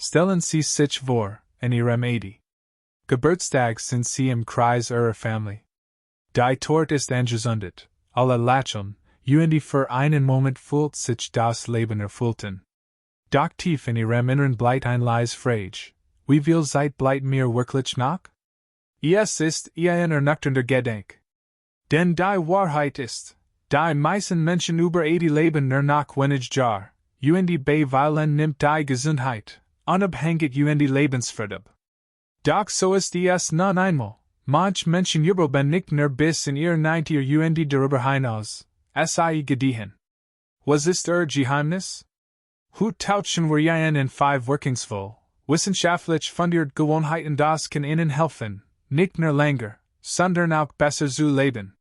Stellen sie sich vor, in ihrem 80. Geburtstag sind sie im Kreis ihrer Familie. Die Tort ist angesundet, alle lächeln, und für einen Moment fühlt sich das Leben erfüllten. Doch tief in ihrem Inneren bleibt ein leis Frage, wie viel Zeit bleibt mir wirklich noch? Es ist ein ernüchternder Gedanke. Denn die Wahrheit ist, die meisten Menschen über 80 leben nur noch wenig Jahre, und bei nimmt die Gesundheit, unabhängig und Lebensfreude. Doch so ist es nun einmal. Manch Menschen überleben nicht nur bis in ihr 90er und darüber hinaus, sei gediehen. Was ist ihr Geheimnis? Hoe tauschen wir in 5 wirkungsvoll, wissenschaftlich fundiert Gewohnheiten das kann ihnen helfen, nicht nur länger, sondern auch besser zu leben.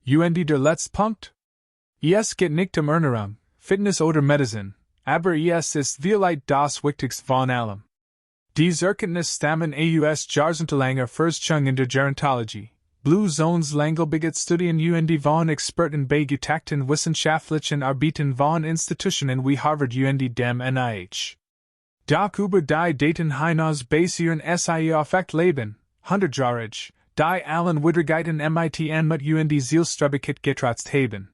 Und der letzte Punkt? Es geht nicht Ernährung, Fitness oder Medizin, aber es ist vielleicht das Wichtigste von allem. Dies Erkenntnis stammen aus jahrzehntelange Forschung in der Gerontologie, Blue Zones langlebige Studien und von Experten bei getackten wissenschaftlichen Arbeiten von Institutionen wie Harvard und dem NIH. Doch über die Daten hinaus basieren sie auf echt Leben, 100-jährig, die allen Widrigkeiten mit und Zielstrebigkeit getrotzt haben.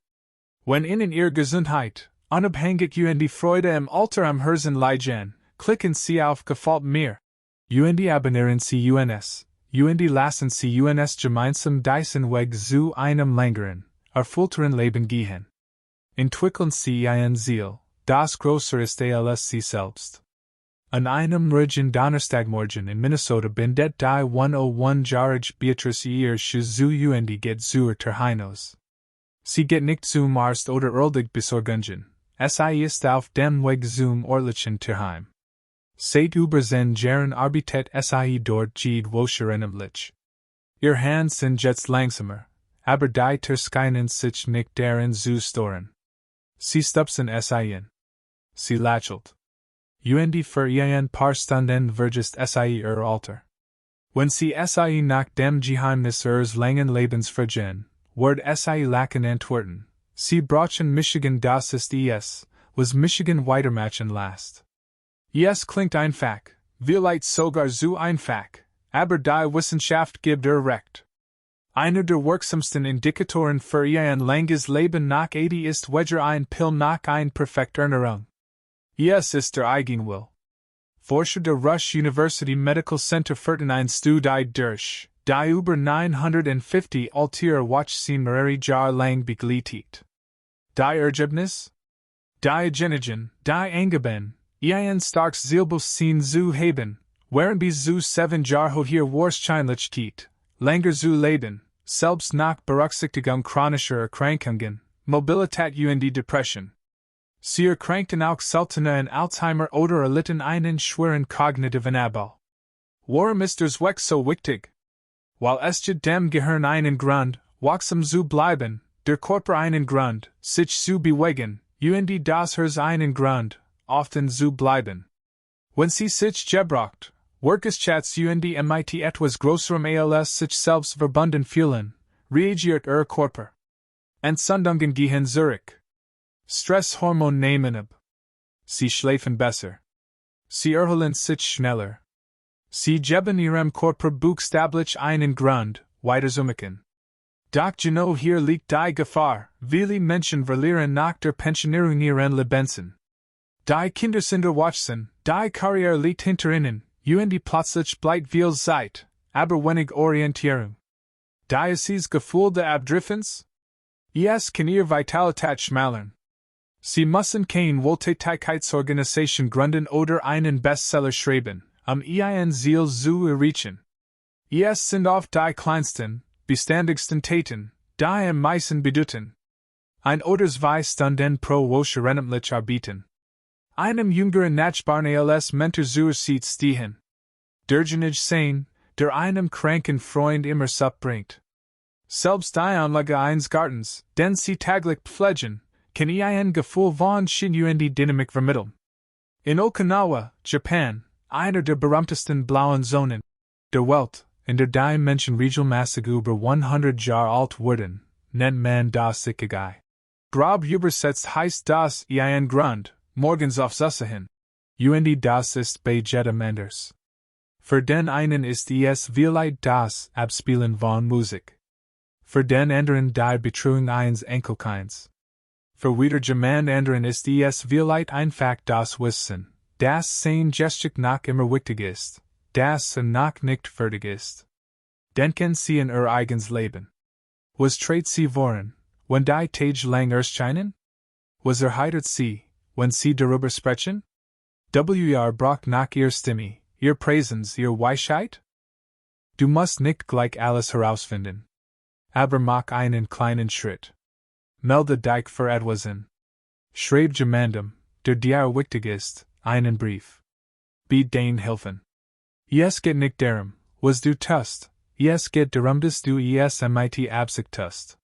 Wenn ihnen ihre Gesundheit, unabhängig und Freude im Alter am Herzen liegen, klicken Sie auf Gefällt mir. Und abonnieren Sie uns. Und lassen Sie uns gemeinsam diesen Weg zu einem längeren, erfüllteren Leben gehen. Entwickeln Sie ein Ziel, das größer ist als Sie selbst. An einem ruhigen Donnerstagmorgen in Minnesota bindet die 101-jährige Beatrice ihr Schuh zu und geht zur Terhinos. Sie geht nicht zum Arzt oder örtlich besorgen. Sie ist auf dem Weg zum örtlichen Terheim. Seit über den Jahren arbeitet sie dort wohlscherinnemlich. Ihr Hand sind jetzt langsamer, aber die Terscheinen sich nicht darin zu stören. Sie stupsen in. Sie lächelt. Und für ein paar Stunden vergisst sie ihr Alter. Wenn sie nach dem Geheimnis ihres langen Lebens fragen, wird sie lachen antworten. Sie brauchen Michigan das ist es, was Michigan weitermachen lässt. Es klingt einfach, vielleicht sogar zu einfach, aber die Wissenschaft gibt recht. Einer der wirksamsten Indikatoren für ein langes Leben nach 80 ist weder ein Pill noch ein perfekt Ernährung. Es ist der Eigenwille. Forscher der Rush University Medical Center führten ein Studie durch, die über 950 Altier Watchsehen Jahr lang begleitet. Die Ergebnis? Die Genigen, die Angeben, ein starkes Zielbewusstsein zu haben, während bis zu 7 Jahre hier Wahrscheinlichkeit, länger zu leben, selbst nach Berücksichtigung chronischer Erkrankungen, Mobilität und Depression. Sie erkrankten auch seltener an Alzheimer oder erlitten einen schweren kognitiven Abbau. Warum ist das Weg so wichtig? Weil es dem Gehirn einen Grund, wachsam zu bleiben, der Körper einen Grund, sich zu bewegen, und das Herz einen Grund, often zu bleiben. Wenn sie sich gebraucht, Workeschats und mit etwas größerem als sich selbst verbunden fühlen, reagiert ihr Körper. Entzündungen gehen zurück. Stresshormone nehmen ab. Sie schlafen besser. Sie erholen sich schneller. Sie geben ihrem Körper buchstäblich einen Grund, weiterzumachen. Doch genau hier liegt die Gefahr, viele Menschen verlieren nach der Pensionierung ihren Lebenssinn. Die Kinder sind erwachsen, die Karriere liegt hinter ihnen, und plötzlich bleibt viel Zeit, aber wenig Orientierung. Dieses Gefühl des Abdriftens? Es kann ihr Vitalität schmälern. Sie müssen keine Wohltätigkeitsorganisation gründen oder einen Bestseller schreiben, ein Ziel zu erreichen. Es sind oft die kleinsten, beständigsten Taten, die am meisten bedeuten. Ein oder zwei Stunden pro Woche rennemlich arbeiten. Einem jüngeren Nachbarn als Mentor zur Seite stehen. Derjenige sein, der einem kranken Freund immer Supp bringt. Selbst die Anlage eines Gartens, den sie täglich pflegen, kann ein Gefühl von Sinn und Dynamik vermitteln. In Okinawa, Japan, einer der berühmtesten blauen Zonen der Welt, in der die Menschen regelmäßig über 100 Jahre alt wurden, nennt man das Ikigai. Grob übersetzt heißt das ein Grund, morgens aufzustehen. Und das ist bei jedem anders. Für den einen ist es vielleicht das Abspielen von Musik. Für den anderen die Betreuung eines Enkelkinds. Für wieder jemand anderen ist es vielleicht einfach das Wissen, das sein Gestik nach immer wichtig ist, das noch nicht fertig ist. Denken Sie an Ihr eigenes Leben. Was tret Sie voran, wenn die Tage lang erscheinen? Was erheitert Sie, wenn Sie darüber sprechen? Braucht nach Ihr Stimme, Ihr Präsens, Ihr Weisheit? Du musst nicht gleich alles herausfinden. Aber mach einen kleinen Schritt. Melde dich für etwas an. Schreib jemandem, der dir wichtig ist, einen Brief. Biet den Hilfen. Es geht nicht darum, was du tust, es geht darum, dass du es mit Absicht tust.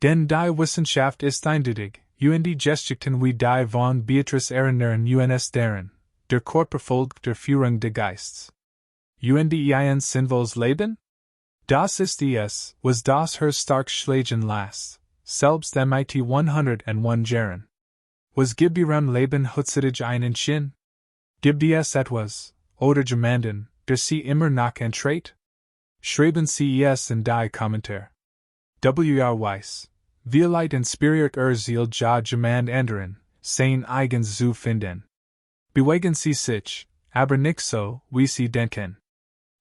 Denn die Wissenschaft ist eindeutig, und die Geschichten wie die von Beatrice erinnern uns daran, der Körper folgt der Führung des Geistes. Und ein sinnvolles Leben? Das ist es, was das Herr stark schlagen lässt, selbst mit 101 Jahren. Was gibt Ihrem Leben heutzutage einen Sinn? Gibt es etwas, oder jemanden, der Sie immer noch antritt? Schreiben Sie es in die Kommentar. Weiss, vielleicht inspiriert Sie ja jemand anderen, sein eigens zu finden. Bewegen Sie sich, aber nicht so, wie Sie denken.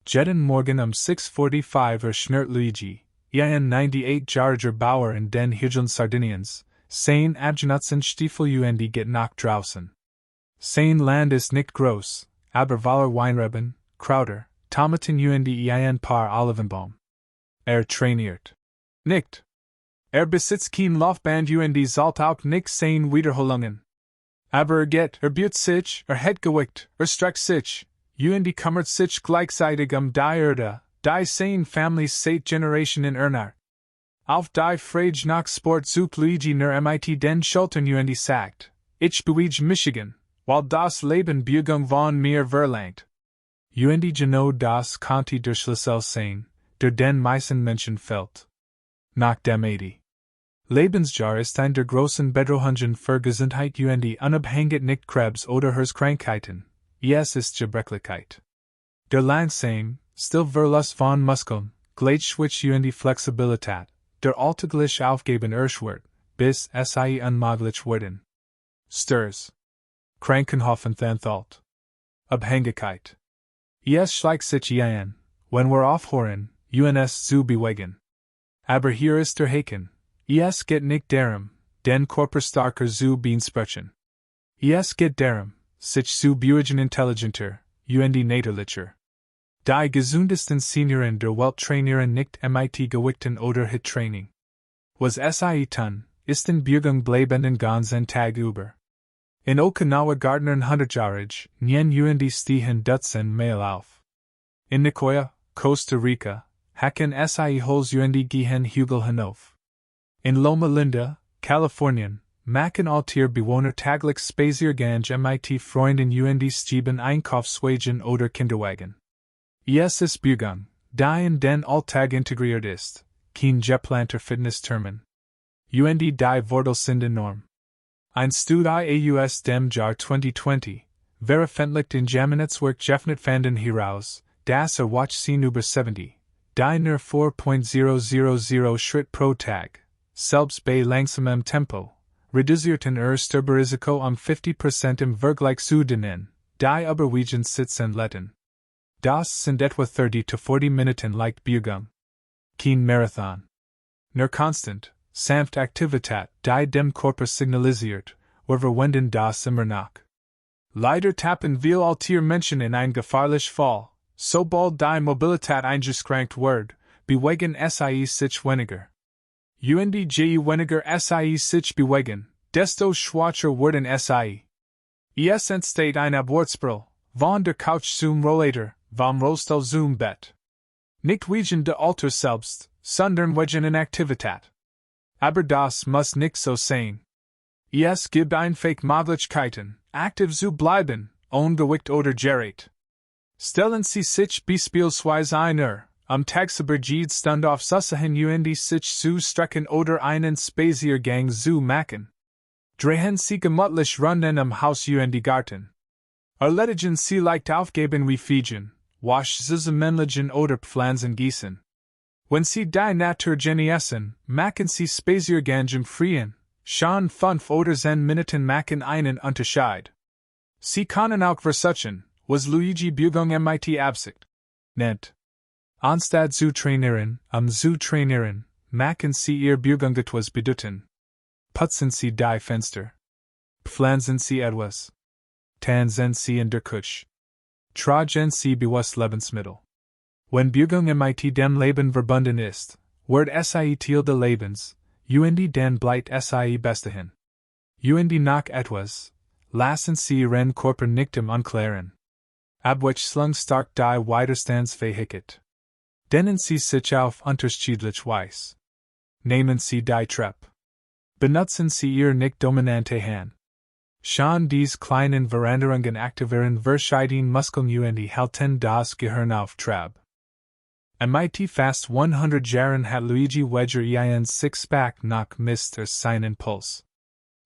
Jeden Morgen 6:45 schnurrt Luigi, ein 98-jähriger Bauer in den Hügeln Sardiniens, sein Abgenutztenstiefel und geht nach draußen. Sein Land ist nicht groß, aber voller Weinreben, Kräuter, Tomaten und ein paar Olivenbaum. Trainiert nicht. Besitzt kein Laufband und sollte auch nicht sein Wiederholungen. Aber geht, bietet sich, het Gewicht, streckt sich, und kümmert sich gleichzeitig die Erde, die sein Families seit Generationen ernährt. Auf die Frage nach Sport sucht Luigi nach mit den Schultern und sagt, ich bewege Michigan, weil das Leben Bewegung von mir verlangt. Und genau das könnte der Schlüssel sein, der den meisten Menschen fehlt. Nach dem 80. Lebensjahr ist ein der großen Bedrohungen für Gesundheit und unabhängig nicht Krebs oder Herzkrankheiten. Es ist Gebrechlichkeit. Der Langsam, Stillverlust von Muskeln, Gleichschwitz und Flexibilität, der alltäglich Aufgeben wird, bis sie unmöglich werden. Sturs. Krankenhofenthalt. Abhängigkeit. Es schleicht sich ein, wenn wir aufhören, uns zu bewegen. Aber hier ist der Haken. Es geht nicht darum, den Körper starker zu beanspruchen. Es geht darum, sich zu bewegen intelligenter, und natürlicher. Die gesundesten Senioren der Welt trainieren nicht mit Gewichten oder Hit-Training. Was sie tun, ist in Bewegung bleiben den ganzen Tag über. In Okinawa gartnern 100-jährig, und stehen Dutzend Mail auf. In Nicoya, Costa Rica, hacken sie Holz und gehen Hügel hinauf. In Loma Linda, Kalifornien, machen Altierbewohner täglich Spaziergang mit Freunden und schieben Einkaufswagen oder Kinderwagen. Es ist Bewegung, die in den Alltag integriert ist, kein geplanter Fitnesstermin. Und die Wörter sind enorm. Ein Studie aus dem Jahr 2020, veröffentlicht in Jamnetzwerk Jeffnet fanden heraus, dass Watchsehen über 70, die nur 4.000 Schritt pro Tag, selbst bei langsamem Tempo, reduzierten Sterberisiko 50% im Vergleich zu denen, die überwiegend sitzen letten. Das sind etwa 30 to 40 Minuten leicht Bewegung. Kein Marathon. Nur konstant, sanft Aktivität, die dem Körper signalisiert, wir verwenden das immer noch. Leider tappen viele Altier Menschen in ein gefährlich Fall, sobald die Mobilität eingeschränkt wird, bewegen sie sich weniger. Und je weniger sie sich bewegen, desto schwacher werden sie. Es entsteht ein Abwärtsspiral, von der Couch zum Rollator, vom Rollstuhl zum Bett. Nicht wegen der Alter selbst, sondern wegen in Aktivität. Aber das muss nicht so sein. Es gibt einfach Möglichkeiten, aktiv zu bleiben, ohne Gewicht oder Gerät. Stellen Sie sich beispielsweise tagsüber jede Stunde auf Susahin und sich zu strecken oder einen Spaziergang zu machen. Drehen Sie gemütlich Runden Haus und Garten. Erledigen sie leicht aufgeben wie Fiegen, wasch sie männlichen oder pflanzen gießen. Wenn sie die Natur genießen, machen sie Spaziergänge frien, schon 5 oder 10 Minuten machen einen Unterschied. Sie können auch versuchen, was Luigi Bugung mit Absicht nennt. Anstatt zu trainieren, machen sie ihr Bugung etwas bedeuten. Putzen sie die Fenster. Pflanzen sie etwas. Tanzen sie in der Küche. Tragen sie bewusst Lebensmittel. Wenn Bugung mit dem Leben verbunden ist, wird sie Teil des Lebens, und dann bleibt sie besterhin. Und nach etwas, lassen sie ihren Körper nicht im Unklaren. Abwechslung stark die Widerstandsfähigkeit. Dehnen sie sich auf unterschiedlich Weise. Nehmen sie die Treppe. Benutzen sie ihr nicht dominante Hand. Schon dies kleinen Veränderungen aktivieren verschiedene Muskeln und halten das Gehirn auf Trab. Mit fast 100 Jahren hat Luigi Wedger ein Sixpack nach misst seinen Puls.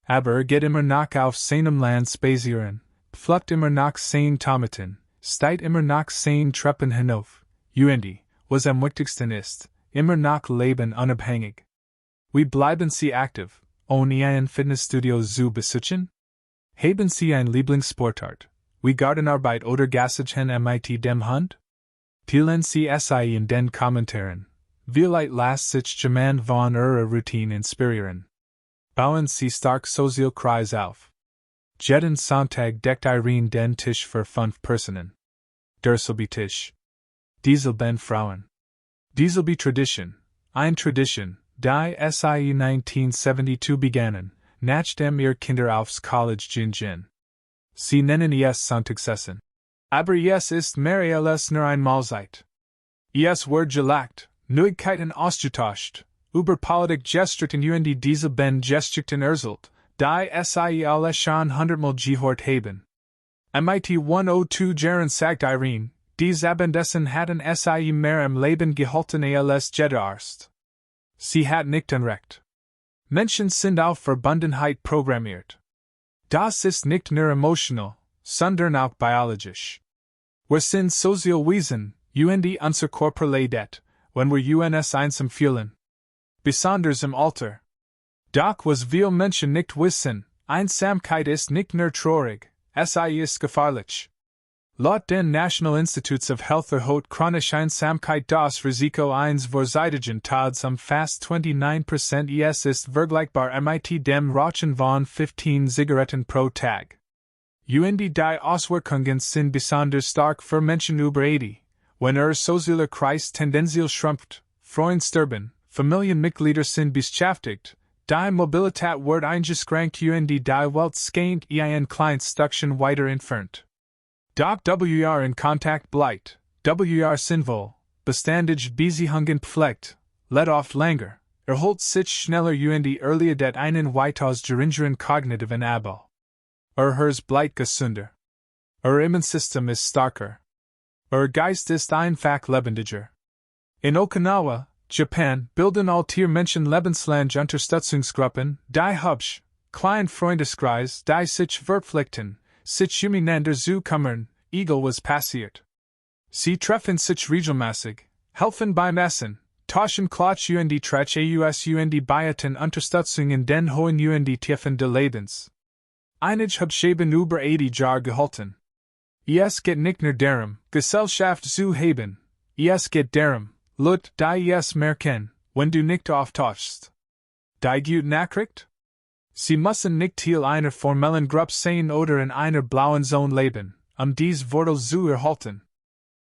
Aber geht immer noch auf seinem Land spazieren, pflückt immer noch seine Tomaten, steigt immer noch seine Treppen hinauf, und, was am wichtigsten ist, immer noch leben unabhängig. Wie bleiben Sie aktiv, ohne ein Fitnessstudio zu besuchen? Haben Sie ein Lieblingssportart, wie Gartenarbeit oder Gassigen mit dem Hund? Teilen Sie SI in den Kommentaren. Vielleicht lässt sich jemand von Ihrer Routine inspirieren. Bauen Sie stark Sozialkreis auf. Jeden Sonntag deckt Irene den Tisch für 5 Personen. Tisch. Dieselben Frauen. Dieselbe Tradition. Ein Tradition, die SI 1972 begannen, nachdem ihr Kinder aufs College gingen. Sie nennen es Sonntagsessen. Aber es ist mehr als nur ein Mahlzeit. Es wird gelacht, Neuigkeiten ausgetauscht, über Politik gestritten und dieselben Geschichten erzählt, die sie alle schon 100-mal gehört haben. Mit 102 Jahren sagt Irene, dies Abendessen hatten sie mehr im Leben gehalten als gedacht. Sie hat nicht Unrecht. Menschen sind auf Verbundenheit programmiert. Das ist nicht nur emotional, sondern auch biologisch. Wir sind Sozialwesen, und unser Körper leidet, wenn wir uns einsam fühlen. Besonders im Alter. Doch was viele Menschen nicht wissen, Einsamkeit ist nicht nur traurig, sie ist gefährlich. Laut den National Institutes of Health erhöht chronische Einsamkeit das Risiko eines vorzeitigen Todes fast 29%. Es ist vergleichbar mit dem Rauchen von 15 Zigaretten pro Tag. Und die Auswirkungen sind besonders stark für Menschen über 80, wenn sozialer Kreis tendenziell schrumpft, Freunde sterben, Familienmitglieder sind beschäftigt, die Mobilität wird eingeschränkt und die Welt scheint ein kleines Stückchen weiter entfernt. Doch WR in Kontakt bleibt, WR sinnvoll, beständig Beziehungen pflegt, lebt oft länger, erholt sich schneller und erleidet einen weitaus geringeren kognitiven Abbau. Hers bleibt gesünder. Immunsystem ist starker. Geist ist einfach lebendiger. In Okinawa, Japan, bilden Menschen lebenslange Unterstützungsgruppen, die hübsch, klein Freundeskreis, die sich verpflichten, sich miteinander zu kümmern, egal was passiert. Sie treffen sich regelmäßig, helfen beim Essen, tauschen Klatsch und Trech aus und bieten Unterstützung in den hohen und Tiefen des Lebens. Einige Hubscheben über 80 Jahre gehalten. Es geht nicht nur darum, Gesellschaft zu haben, es geht darum, Leute, die es merken, wenn du nicht auftauchst. Die gute Nachricht? Sie müssen nicht Teil einer formellen Gruppe sein oder in einer blauen Zone leben, dies Wörter zu erhalten.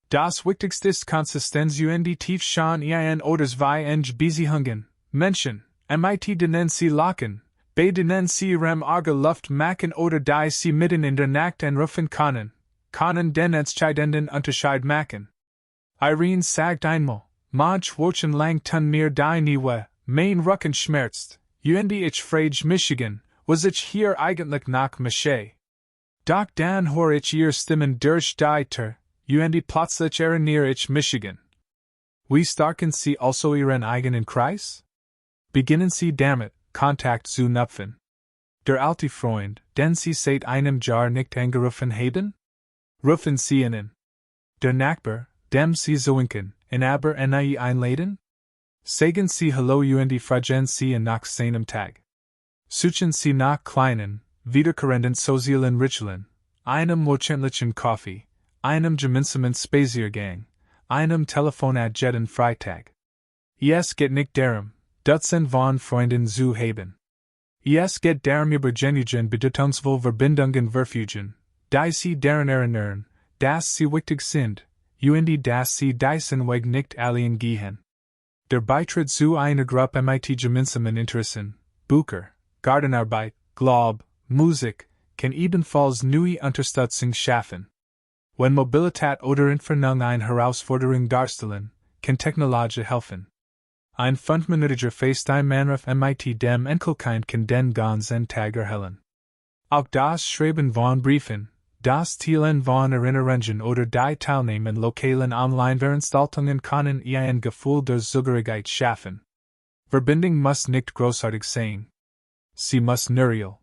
Das Wichtigste ist Konsistenz und tief schon ein oder zwei Beziehungen, Menschen, mit denen sie lachen, bei denen sie ihrem Auge Luft machen oder die sie mitten in der Nacht anrufen können den entscheidenden Unterschied machen. Irene sagt einmal, manch Wochen lang tun mir die Knie, mein Rücken schmerzt, und ich frage mich, was ich hier eigentlich noch mache. Doch dann höre ich ihr Stimmen durch die Tür, und plötzlich erinnere ich mich. Wie starken sie also ihren eigenen Kreis? Beginnen sie damit, Kontakt zu knüpfen. Der alte Freund, den sie seit einem Jahr nicht angerufen haben? Rufen Sie in. Der Nachbar, dem Sie zwinken, in aber nie einladen? Sagen Sie Hallo und fragen Sie nach seinem Tag. Suchen Sie nach kleinen, wiederkehrenden sozialen Ritualen, einem morgendlichen Kaffee, einem gemeinsamen Spaziergang, einem Telefonat Freitag. Es geht nicht darum, Dutzend von Freunden zu haben. Es geht darum über genuine bedeutungsvolle Verbindungen verfügen, die Sie daran erinnern, dass Sie wichtig sind, und dass Sie diesen Weg nicht allein gehen. Der Beitritt zu einer Gruppe mit gemeinsamen Interessen, Bücher, Gartenarbeit, Glaube, Musik, kann ebenfalls neue Unterstützung schaffen. Wenn Mobilität oder Entfernung eine Herausforderung darstellen, kann Technologie helfen. Ein 5-minütiger FaceTime-Anruf mit dem Enkelkind kann den ganzen Tag erhellen. Auch das Schreiben von Briefen, das Teilen von Erinnerungen oder die Teilnahme an lokalen Online-Veranstaltungen können ein Gefühl der Zugehörigkeit schaffen. Verbindung muss nicht großartig sein. Sie muss real.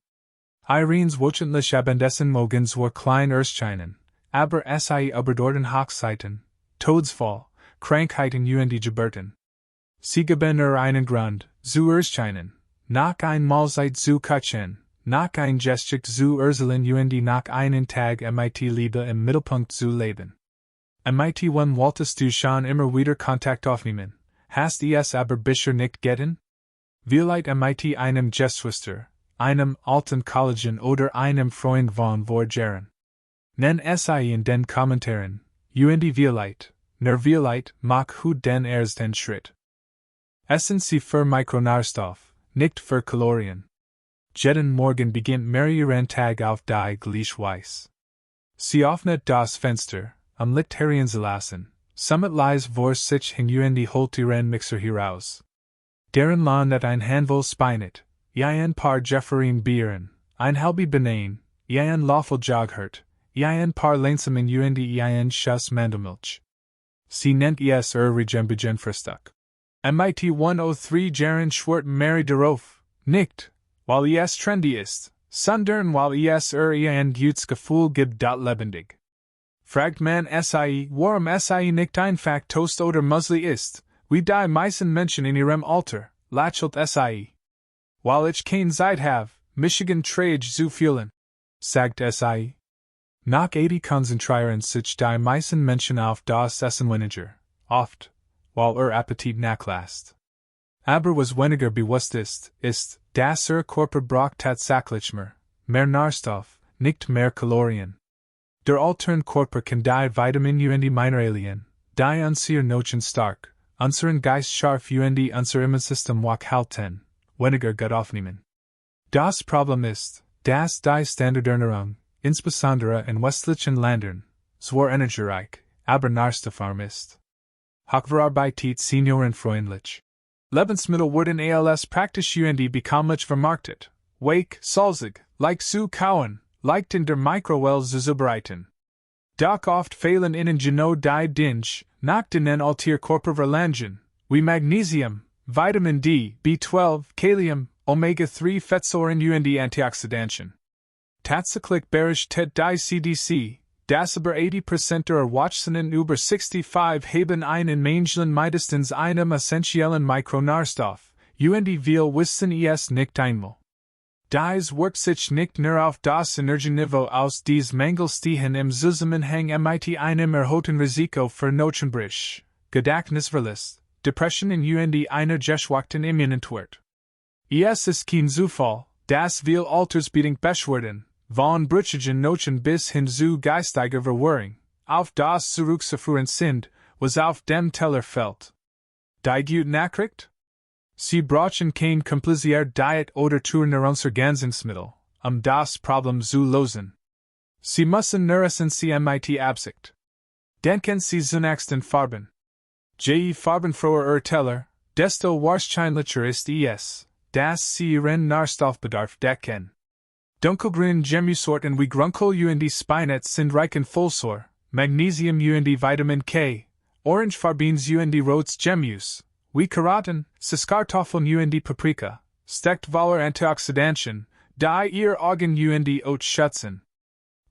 Irene's wöchentliche Abendessen morgens war klein erscheinen, aber sie überdauerten Hochzeiten, Todesfall, Krankheiten und Geburten. Sie geben einen Grund, zu erscheinen, nach ein Mahlzeit zu kochen, nach ein Gestück zu erzählen und nach einen Tag mit Liebe im Mittelpunkt zu leben. Wann wolltest du schon immer wieder Kontakt aufnehmen, hast es aber bisher nicht getan? Vielleicht mit einem Geschwister, einem alten Kollegen oder einem Freund von vor Jahren. Nenn es in den Kommentaren, und vielleicht mach den ersten Schritt. Essen Sie für Mikronährstoff, nicht für Kalorien. Jeden Morgen beginnt Mary ihren Tag auf die gleiche Weise. Sie öffnet das Fenster, Licht hereinzulassen, somit leise vor sich hin und holt ihren Mixer heraus. Deren landet ein Handvoll Spinat, ein paar Jefferin Bieren, ein halbe Bananen, ein Löffel Joghurt, ein paar Leinsamen und ein Schuss Mandelmilch. Sie nennt es Regenbegen Frühstück. MIT 103 Jahren schwört Mary darauf, nicht, weil es trendy ist, sondern weil es ein gutes Gefühl gibt lebendig. Fragt man warum nicht einfach Toast oder Müsli ist, wie die meisten Menschen in ihrem Alter, lächelt weil ich keine Zeit habe, Michigan Trage zu fühlen, sagt Nach 80 konzentrieren sich die meisten Menschen auf das Essen weniger, oft, weil Appetit nachlässt. Aber was weniger bewusst ist, dass Körper braucht tatsächlich mehr Nährstoff, nicht mehr Kalorien. Der altern Körper kann die Vitamin und Mineralien, die unser Knochen stark, unseren Geist scharf und unser Immunsystem wach halten, weniger gut aufnehmen. Das Problem ist, dass die Standardernährung, insbesondere in westlichen Ländern, zwar energiereich, aber nährstoffarm ist. Hochverarbeitet seniorenfreundlich. Lebensmittel wurden als praktisch und bekömmlich vermarktet, weich, salzig, leicht zu kauen, leicht in der Mikrowelle zu zubereiten. Doch oft fehlen ihnen genau die Dinge, nach denen Körperverlangen, wie Magnesium, Vitamin D, B12, Kalium, Omega-3 Fettsäuren und Antioxidantien. Tatsächlich berichtet die CDC, dass über 80% der Erwachsenen über 65 haben einen Mängel mindestens einem essentiellen Mikronährstoff, und wir wissen es nicht einmal. Dies wirkt sich nicht nur auf das Energieniveau aus, dies Mängel stehen im Zusammenhang mit einem erhöhten Risiko für Knochenbrüche, Gedächtnisverlust, Depressionen und einer geschwächten Immunität. Es ist kein Zufall, dass wir altersbedingt Beschwerden, von brüchigen Knochen bis hin zu geistiger Verwirrung, auf das zurückzuführen sind, was auf dem Teller fällt. Die gute Nachricht? Sie brauchen kein kompliziert Diet oder Nahrungsergänzungsmittel, das Problem zu lösen. Sie müssen nur Sie mit Absicht. Denken Sie zunächst an Farben. Je farbenfroher Teller, desto wahrscheinlicher ist es, dass Sie Ihren Nährstoffbedarf decken. Dunkelgrün Gemüsesorten wie Grünkohl und Spinat sind reich in Folsäure, Magnesium und Vitamin K, orangefarbens und rotes Gemüse, wie Karotten, Süßkartoffeln und Paprika, steckt voller Antioxidantien, die ihr Augen und Haut schützen.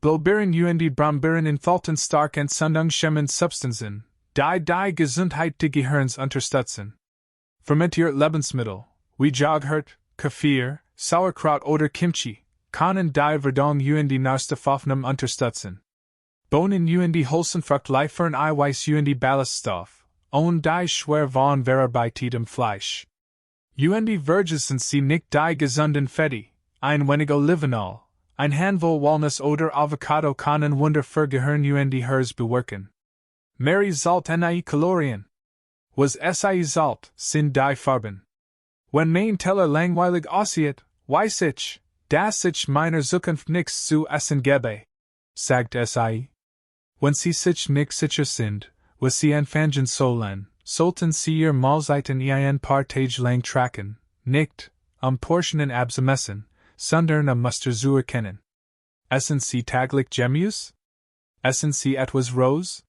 Blaubeeren und Brombeeren enthalten stark Entzündungshemmende Substanzen, die Gesundheit des Gehirns unterstützen. Fermentiert Lebensmittel, wie Joghurt, Kefir, Sauerkraut oder Kimchi, können die Verdauung und Nährstoffaufnahme unterstützen. Bohnen und Hülsenfrucht liefern Eiweiß und Ballaststoff, und die schwer verarbeitetem Fleisch. Und vergessen Sie nicht die gesunden Fette, ein wenig Olivenöl, ein Handvoll Walnuss oder Avocado können Wunder für Gehirn und Herz bewirken. Mary Salz nie Kalorien. Was Salz sind die Farben. Wenn mein Teller langweilig aussieht, weiß ich, dass ich meiner Zukunft nichts zu essen gebe, sagt Sie. Wenn Sie sich nicht sicher sind, was Sie anfangen sollten Sie Ihre Mahlzeiten ein paar Tage lang tracken, nicht, Portionen abzumessen, sondern Muster zu erkennen. Essen Sie täglich Gemüse? Essen Sie etwas Rohes?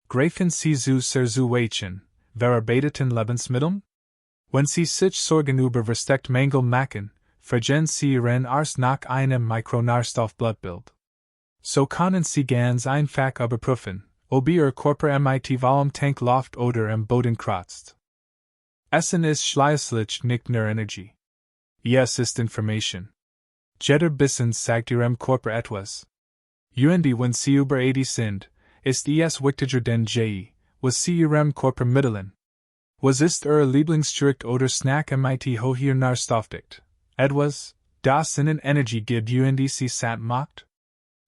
Greifen Sie zu weichen, verarbeiteten Lebensmitteln? Wenn Sie sich Sorgen über versteckt Mangel machen, fragen Sie Ihren Arzt nach einem Mikronährstoffblattbild. So können Sie ganz einfach überprüfen, ob Ihr Körper mit vollem Tank läuft oder am Boden kratzt. Essen ist schließlich nicht nur Energie. Es ist Information. Jeder Bissen sagt Ihrem Körper etwas. Und wenn Sie über 80 sind, ist es wichtiger denn je, was Sie Ihrem Körper mitteilen. Was ist Ihr Lieblingsgericht oder Snack mit hoher Nährstoffdicht? Etwas, das Ihnen Energie gibt und Sie satt macht?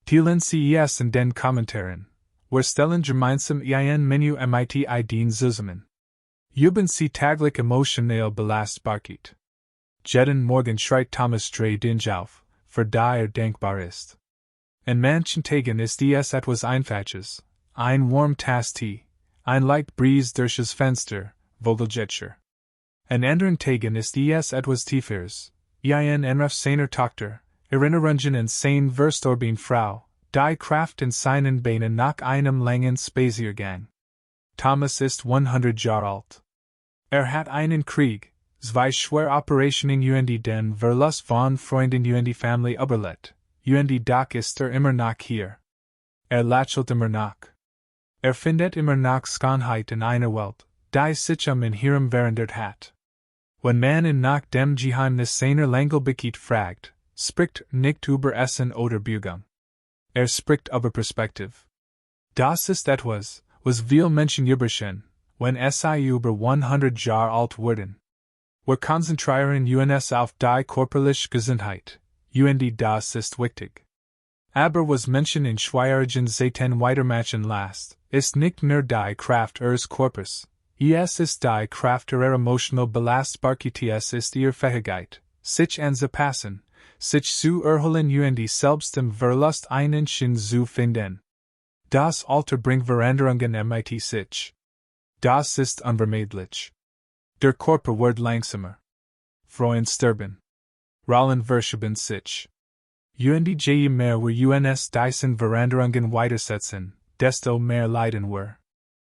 Teilen Sie es in den Kommentaren. Wir stellen gemeinsam ein Menü mit Ideen zusammen. Üben Sie täglich emotionell Belastbarkeit. Jeden Morgen schreit Thomas drei Dinge auf, für die denkbar ist. In manchen Tagen ist es etwas Einfaches, ein warm Tass Tee, ein leicht Brise durch das Fenster, Vogelgetscher. In anderen Tagen ist es etwas Tieferes, ein Anruf seiner Tochter, Erinnerungen an seine verstorbene Frau, die Kraft in seinen Beinen nach einem langen Spaziergang. Thomas ist 100 Jahre alt. Hat einen Krieg, zwei schwere Operationen und den Verlust von Freunden und Familie überlebt, und doch ist immer noch hier. Lächelt immer noch. Findet immer noch Schönheit in einer Welt, die sich in ihrem verändert hat. Wenn man ihn nach dem Geheimnis seiner Langlebigkeit fragt, spricht nicht über Essen oder Bewegung. Spricht über Perspektive. Das ist etwas, was viele Menschen übersehen, wenn sie über 100 Jahre alt werden. Wir konzentrieren uns auf die körperliche Gesundheit, und das ist wichtig. Aber was Menschen in schwierigen Zeiten weitermachen lässt, ist nicht nur die Kraft ihres Körpers, es ist die Kraft ihrer emotional Belastbarkeit, es ist ihre Fähigkeit, sich anzupassen, sich zu erholen und selbst im Verlust einen Sinn zu finden. Das Alter bringt Veränderungen mit sich. Das ist unvermeidlich. Der Körper wird langsamer. Freuen sterben. Rollen verschieben sich. Und je mehr wir uns diesen Veränderungen weitersetzen, desto mehr leiden wir.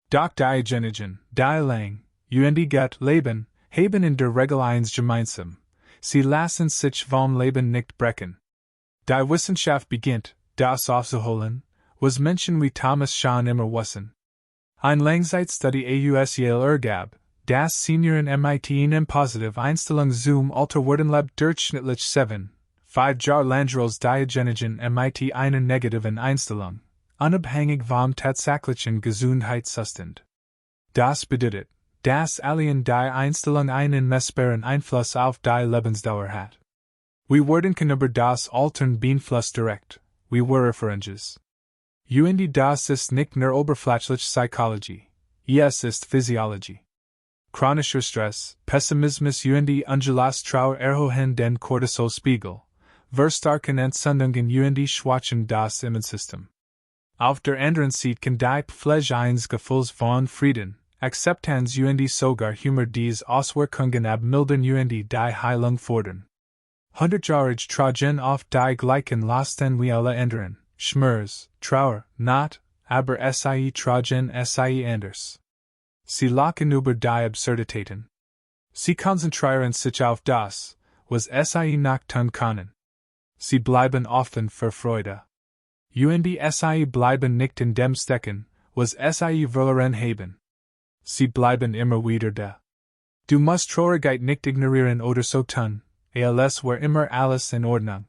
Doch diejenigen, die lang, und gut leben, haben in der Regel eins gemeinsam. Sie lassen sich vom Leben nicht brechen. Die Wissenschaft beginnt, das aufzuholen, was Menschen wie Thomas schon immer wissen. Ein Langzeitstudie aus Yale ergab, dass Senioren mit einer positive Einstellung zum Alter werden lebt durchschnittlich 5 Jahre lang als diejenigen mit einer negativen Einstellung, unabhängig vom tatsächlichen Gesundheitszustand. Das bedeutet, dass allein die Einstellung einen messbaren Einfluss auf die Lebensdauer hat. Wir werden über das Altern beeinflusst direkt, wie wir References. Und das ist nicht nur oberflächlich Psychologie, es ist Physiologie. Chronischer Stress, Pessimismus und ungelöste Trauer erhöhen den Cortisolspiegel, verstärken Entzündungen und schwachen das Immunsystem. Auf der anderen Seite kann die Pflege eines Gefühls von Frieden, Akzeptanz und sogar Humor dies Auswirkungen abmildern und die Heilung fordern. 100-jährige tragen oft die gleichen Lasten wie alle anderen, Schmerz, Trauer, Not, aber sie tragen sie anders. Sie lachen über die Absurditäten. Sie konzentrieren sich auf das, was sie nicht tun können. Sie bleiben offen für Freude. und sie bleiben nicht in dem Stecken, was sie wollen haben. Sie bleiben immer wieder da. Du musst Traurigkeit nicht ignorieren oder so tun, als wär immer alles in Ordnung.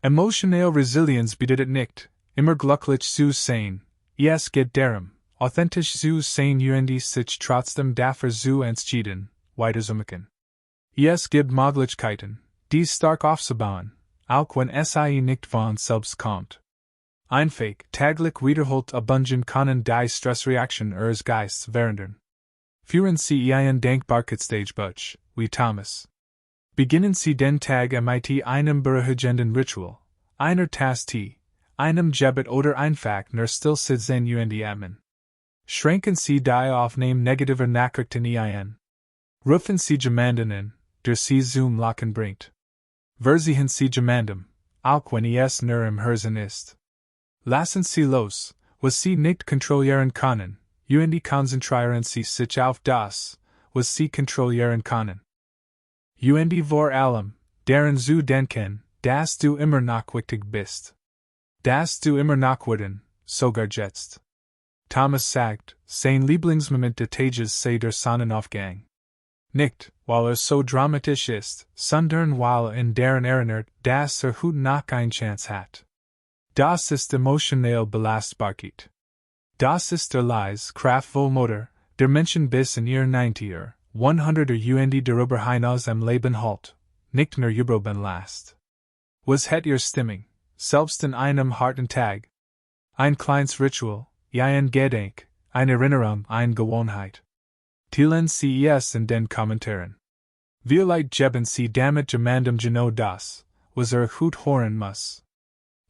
Emotionale Resilienz bedeutet nicht, immer glücklich zu sein, es geht darum, authentisch zu sein und sich trotzdem dafür zu entschieden, weiterzumachen. Es gibt Möglichkeiten, die stark aufzubauen, auch wenn sie nicht von selbst kommt. Einfach, täglich wiederholt abundant können die Stressreaktion ihres Geistes verändern. Führen Sie ein Dankbarkeitstagebuch, wie Thomas. Beginnen Sie den Tag mit einem beruhigenden Ritual, einer Tasse Tee, einem Gebet oder einfach nur still sitzen und atmen. Schränken Sie die Aufnahme negativer Nachrichten ein. Rufen Sie jemanden an, der Sie zum Lachen bringt. Versichern Sie jemandem, auch wenn es nur im Herzen ist. Lassen Sie los, was Sie nicht kontrollieren können, und konzentrieren Sie sich auf das, was Sie kontrollieren können. Und vor allem, daran zu denken, dass du immer noch wichtig bist. Dass du immer noch werden, sogar jetzt. Thomas sagt, sein Lieblingsmoment des Tages sei der Sonnenaufgang. Nicht, weil so dramatisch ist, sondern weil in deren erinnert, dass heute noch eine Chance hat. Das ist emotionale Belastbarkeit. Das ist der leise, kraftvolle Motor, der Menschen bis in ihr 90er, 100er und darüber hinaus am Leben halt, nicht nur überben lässt. Was hat ihr Stimmung, selbst in einem harten Tag? Ein kleines Ritual, ein Gedenk, eine Erinnerung, eine Gewohnheit. Teilen Sie es in den Kommentaren. Vielleicht geben Sie damit jemandem genau das, was gut hören muss.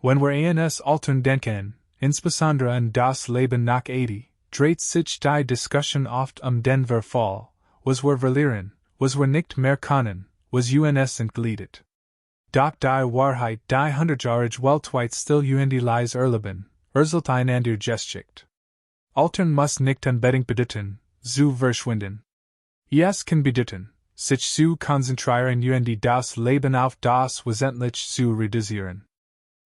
Wenn wir ans Altern denken, insbesondere an das Leben nach 80, dreht sich die Diskussion oft den Verfall, was wir verlieren, was wir nicht mehr können, was uns entgleitet. Doch die Wahrheit die 100-jährige weltweit still und leise erleben, zult einander geschicht. Altern muss nicht unbedingt bedeuten, zu verschwinden. Es kann bedeuten, sich zu konzentrieren und das Leben auf das Wesentliche zu reduzieren.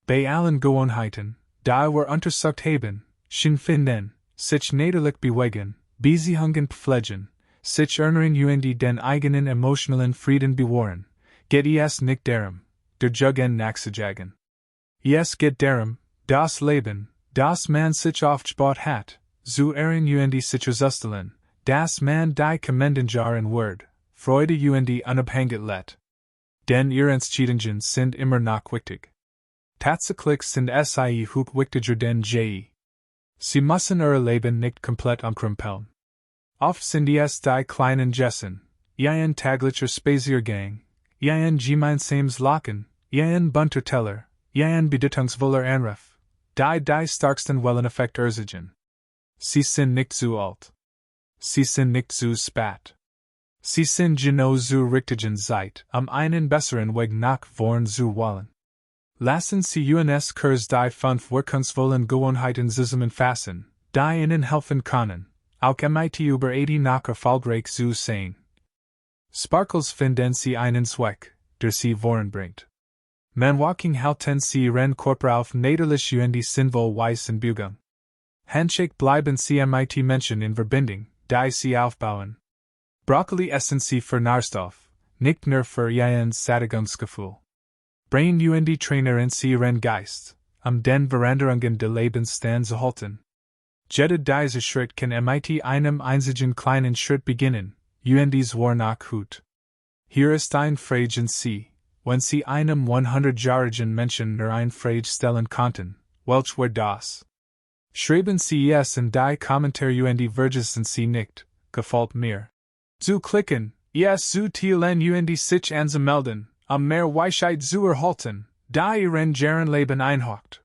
Bei allen Gewohnheiten, die wir untersucht haben, schon finden, sich niederlich bewegen, Beziehungen pflegen, sich erinnern und den eigenen emotionalen Frieden bewahren, geht es nicht darum, der Jugend nachzujagen. Es geht darum, das Leben, das man sich aufgebaut hat, zu ehren und sich auszustellen, dass man die kommenden Jahren wird, Freude und Unabhängigkeit. Denn ihre Entscheidungen sind immer noch wichtig. Tatsächlich sind sie hoch wichtiger denn je. Sie müssen ihr Leben nicht komplett umkrempeln. Oft sind es die kleinen Gesten, ein täglicher Spaziergang, ein gemeinsames Lachen, ein bunter Teller, ein bedeutungsvoller Anruf, die starksten Welleneffekt erzeugen. Sie sind nicht zu alt. Sie sind nicht zu spät. Sie sind genau zu richtigen Zeit, einen besseren Weg nach vorn zu wollen. Lassen Sie uns kurz die 5 wirkungsvollen Gewohnheiten zusammenfassen, die Ihnen helfen können, auch mit über 80 noch erfolgreich zu sein. Sparkles finden Sie einen Zweck, der Sie voranbringt. Manwaking halten Sie Ihren Körper auf natürlich und sinnvoll Weisen Bewegung. Handshake bleiben Sie mit Menschen in Verbindung, die Sie aufbauen. Broccoli essen Sie für Nährstoff, nicht nur für Ihr Sättigungsgefühl. Brain und Trainerin Sie Ihren Geist, den Veränderungen des Lebens standzuhalten. Jeder dieser Schritt kann mit einem einzigen kleinen Schritt beginnen, und war noch gut. Hier ist ein Frage an Sie, wenn Sie einem 100-jährigen Menschen nur eine Frage stellen konnten, welch war das? Schreiben Sie es in die Kommentare und vergessen Sie nicht, gefällt mir. Zu klicken, es zu teilen und sich anzumelden, mehr Weisheit zu erhalten, die Ihren Jahren Leben einhaucht.